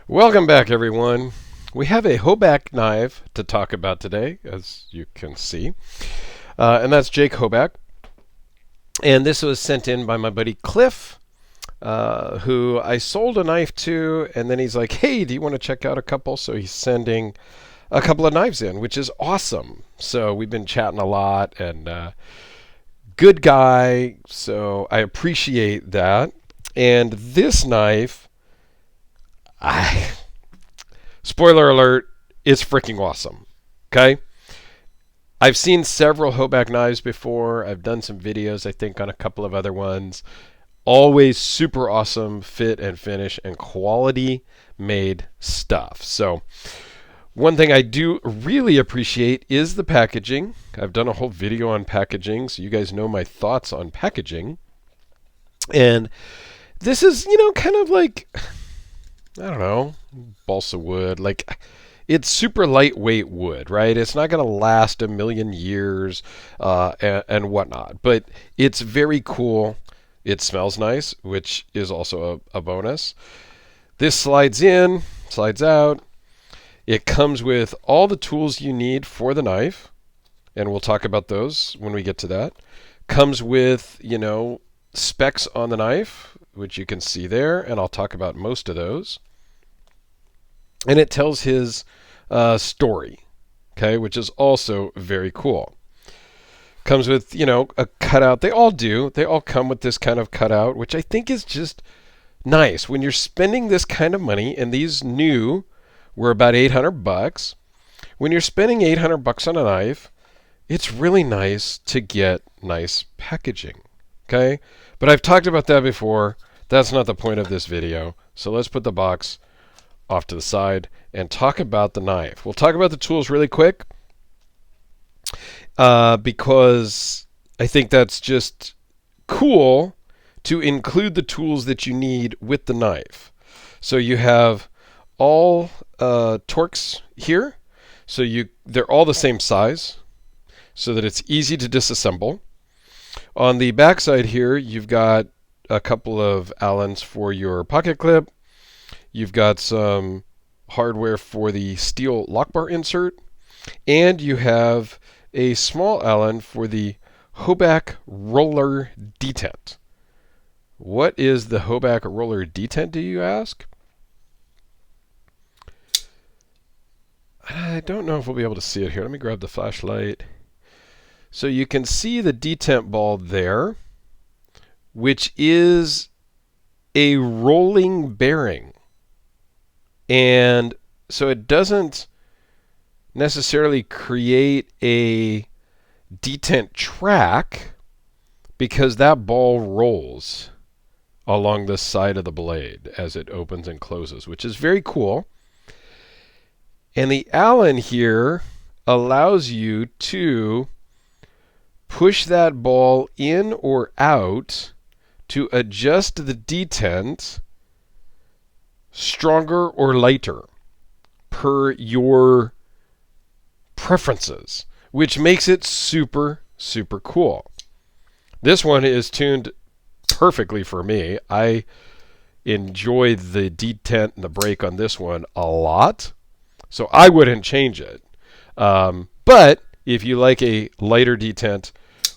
Welcome back, everyone. We have a Hoback knife to talk about today, as you can see, and that's Jake Howback. And this was sent in by my buddy Cliff, who I sold a knife to, and then he's like, "Hey, do you want to check out a couple?" So he's sending a couple of knives in, which is awesome. So we've been chatting a lot, and good guy. So I appreciate that. And this knife, I spoiler alert, it's freaking awesome. Okay? I've seen several Hoback knives before. I've done some videos, I think, on a couple of other ones. Always super awesome fit and finish and quality made stuff. So, one thing I do really appreciate is the packaging. I've done a whole video on packaging, so you guys know my thoughts on packaging. And this is, kind of like, I don't know, balsa wood. Like, it's super lightweight wood, right? It's not going to last a million years and whatnot. But it's very cool. It smells nice, which is also a bonus. This slides in, slides out. It comes with all the tools you need for the knife, and we'll talk about those when we get to that. Comes with, specs on the knife, which you can see there, and I'll talk about most of those. And it tells his story, okay, which is also very cool. Comes with, a cutout. They all do. They all come with this kind of cutout, which I think is just nice. When you're spending this kind of money, and these new were about $800. When you're spending $800 on a knife, it's really nice to get nice packaging, okay? But I've talked about that before. That's not the point of this video. So let's put the box off to the side and talk about the knife. We'll talk about the tools really quick because I think that's just cool to include the tools that you need with the knife. So you have all Torx here. So they're all the same size so that it's easy to disassemble. On the back side here, you've got a couple of Allens for your pocket clip. You've got some hardware for the steel lock bar insert. And you have a small Allen for the Hoback roller detent. What is the Hoback roller detent, do you ask? I don't know if we'll be able to see it here. Let me grab the flashlight. So you can see the detent ball there, which is a rolling bearing. And so it doesn't necessarily create a detent track because that ball rolls along the side of the blade as it opens and closes, which is very cool. And the Allen here allows you to push that ball in or out to adjust the detent stronger or lighter per your preferences, which makes it super, super cool. This one is tuned perfectly for me. I enjoy the detent and the break on this one a lot, so I wouldn't change it. But if you like a lighter detent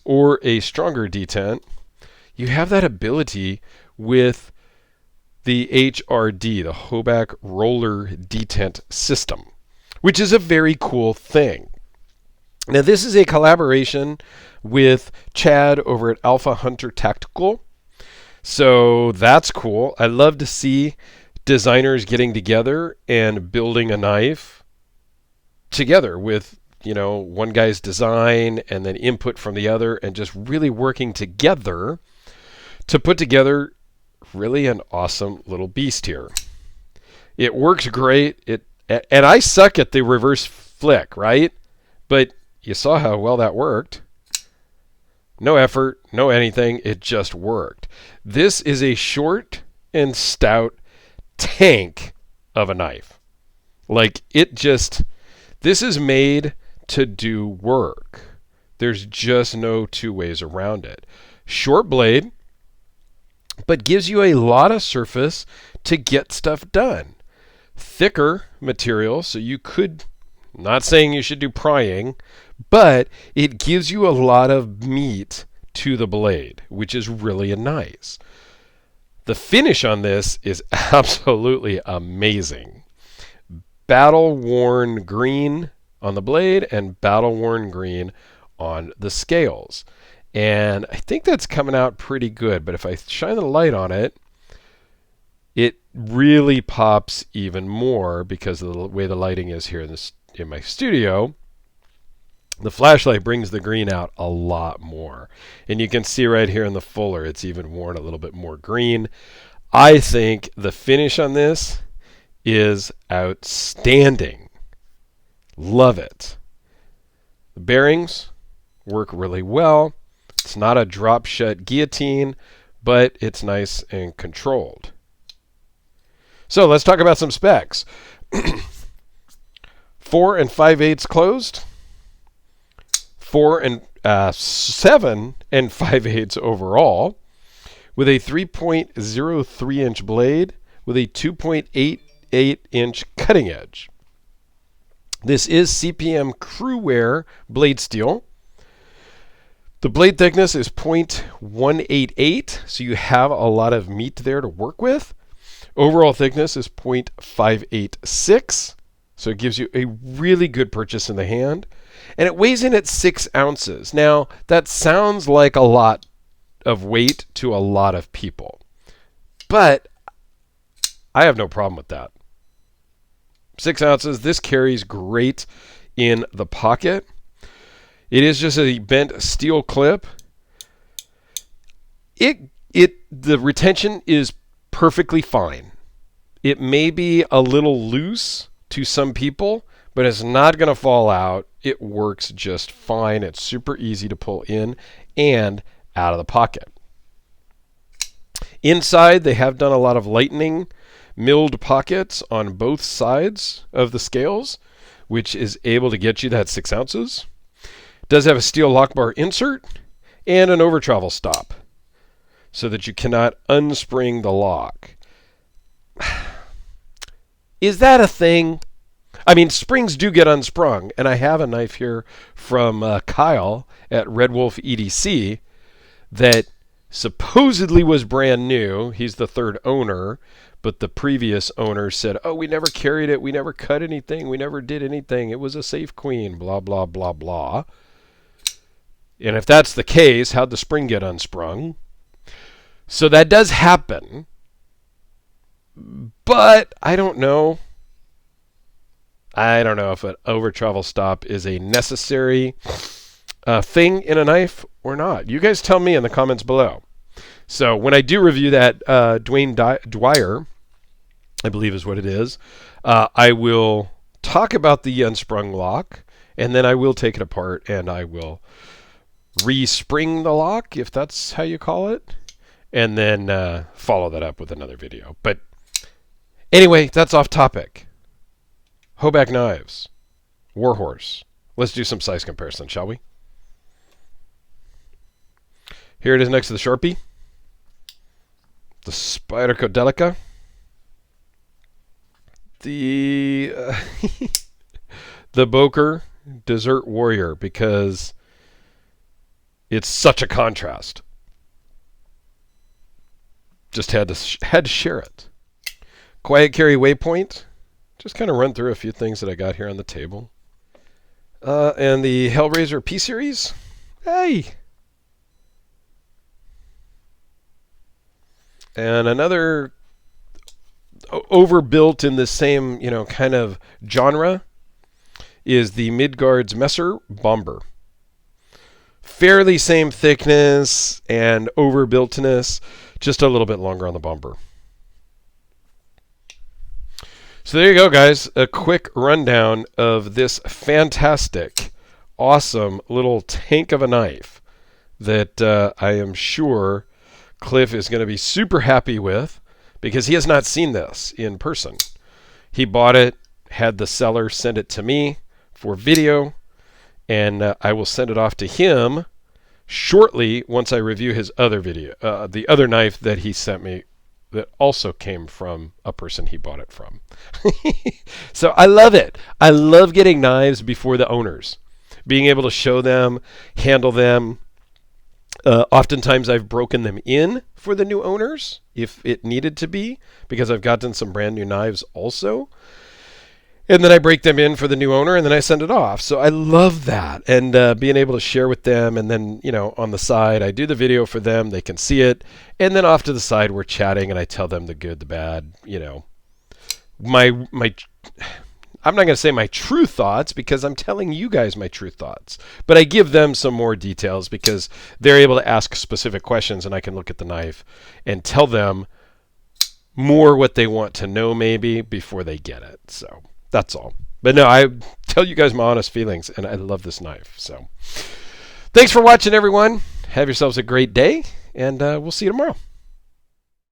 or a stronger detent, you have that ability with the HRD, the Hoback Roller Detent System, which is a very cool thing. Now, this is a collaboration with Chad over at Alpha Hunter Tactical. So that's cool. I love to see designers getting together and building a knife together with, one guy's design and then input from the other, and just really working together to put together really an awesome little beast here. It works great. And I suck at the reverse flick, right? But you saw how well that worked. No effort, no anything. It just worked. This is a short and stout tank of a knife. This is made to do work. There's just no two ways around it. Short blade, but gives you a lot of surface to get stuff done. thicker material, so you could, not saying you should do prying, but it gives you a lot of meat to the blade, which is really nice. The finish on this is absolutely amazing. Battle-worn green on the blade and battle-worn green on the scales. And I think that's coming out pretty good, but if I shine the light on it, it really pops even more because of the way the lighting is here in my studio. The flashlight brings the green out a lot more. And you can see right here in the fuller, it's even worn a little bit more green. I think the finish on this is outstanding. Love it. The bearings work really well. It's not a drop shut guillotine, but it's nice and controlled. So let's talk about some specs. 4 5/8 closed. 7 5/8 overall, with a 3.03 inch blade with a 2.88 inch cutting edge. This is CPM Crew Wear blade steel. The blade thickness is 0.188, so you have a lot of meat there to work with. Overall thickness is 0.586, so it gives you a really good purchase in the hand. And it weighs in at 6 ounces. Now, that sounds like a lot of weight to a lot of people, but I have no problem with that. 6 ounces. This carries great in the pocket. It is just a bent steel clip. The retention is perfectly fine. It may be a little loose to some people, but it's not going to fall out. It works just fine. It's super easy to pull in and out of the pocket. Inside, they have done a lot of lightning milled pockets on both sides of the scales, which is able to get you that 6 ounces. It does have a steel lock bar insert and an over travel stop so that you cannot unspring the lock. Is that a thing? I mean, springs do get unsprung, and I have a knife here from Kyle at Red Wolf EDC that supposedly was brand new. He's the third owner, but the previous owner said, oh, we never carried it, we never cut anything, we never did anything, it was a safe queen, blah, blah, blah, blah. And if that's the case, how'd the spring get unsprung? So that does happen, but I don't know. I don't know if an over travel stop is a necessary thing in a knife or not. You guys tell me in the comments below. So when I do review that Dwayne Dwyer, I believe is what it is, I will talk about the unsprung lock, and then I will take it apart and I will respring the lock, if that's how you call it, and then follow that up with another video. But anyway, that's off topic. Hoback knives, WarHorse. Let's do some size comparison, shall we? Here it is next to the Sharpie, the Spyderco Delica, the the Boker Desert Warrior, because it's such a contrast. Just had to share it. Quiet Carry Waypoint. Just kind of run through a few things that I got here on the table. And the Hellraiser P-Series. Hey! And another overbuilt in the same, kind of genre is the Midgard's Messer Bomber. Fairly same thickness and overbuiltness, just a little bit longer on the bomber. So there you go, guys. A quick rundown of this fantastic, awesome little tank of a knife that I am sure Cliff is going to be super happy with, because he has not seen this in person. He bought it, had the seller send it to me for video, and I will send it off to him shortly once I review his other video, the other knife that he sent me that also came from a person he bought it from. So I love it. I love getting knives before the owners, being able to show them, handle them. Oftentimes I've broken them in for the new owners if it needed to be, because I've gotten some brand new knives also. And then I break them in for the new owner, and then I send it off. So I love that, and being able to share with them. And then, on the side, I do the video for them. They can see it. And then off to the side, we're chatting, and I tell them the good, the bad, my I'm not going to say my true thoughts, because I'm telling you guys my true thoughts. But I give them some more details because they're able to ask specific questions, and I can look at the knife and tell them more what they want to know maybe before they get it. So that's all. But no, I tell you guys my honest feelings, and I love this knife. So thanks for watching, everyone. Have yourselves a great day, and we'll see you tomorrow.